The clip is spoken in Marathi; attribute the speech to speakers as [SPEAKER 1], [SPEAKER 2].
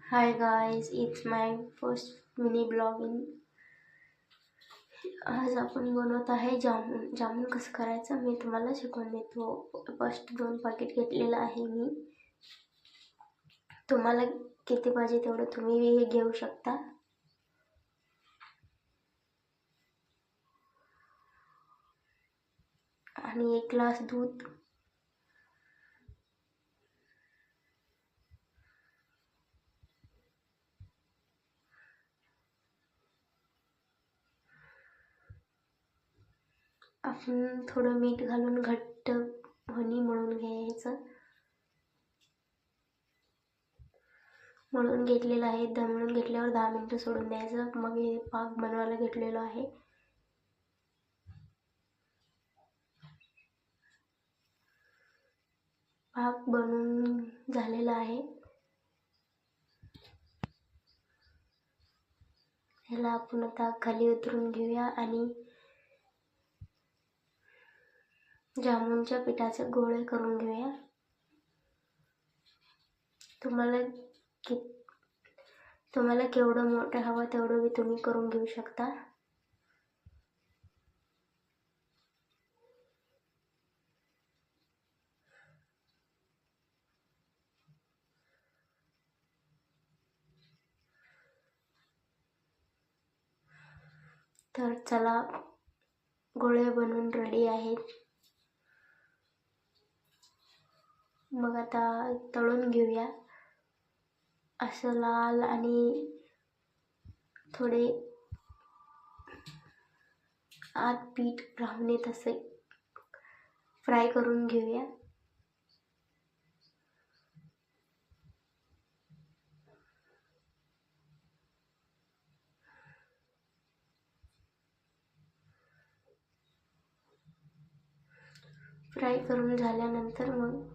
[SPEAKER 1] Hi guys, it's my first mini blogging. आज आपण बनवत आहे जामून. जामून कसं करायचं मी तुम्हाला शिकवून देतो. फर्स्ट 2 पॅकेट घेतलेलं आहे मी. तुम्हाला किती पाहिजे तेवढं तुम्ही हे घेऊ शकता. आणि 1 ग्लास दूध, आपण थोडं मीठ घालून घट्ट हनी मळून घ्यायचं. मळून घेतलेलं आहे. मळून घेतल्यावर 10 मिनिटं सोडून द्यायचं. मग हे पाक बनवायला घेतलेलं आहे. पाक बनवून झालेला आहे. ह्याला आपण आता खाली उतरून घेऊया आणि जामुनच्या पिठाचे गोळे करून घेऊया. तुम्हाला केवढं मोठं हवं तेवढं बी तुम्ही करून घेऊ शकता. तर चला, गोळे बनवून रेडी आहेत. मग आता तळून घेऊया. असं लाल आणि थोडे आत पीठ ब्राउनी तसे फ्राय करून घेऊया. फ्राय करून झाल्यानंतर मग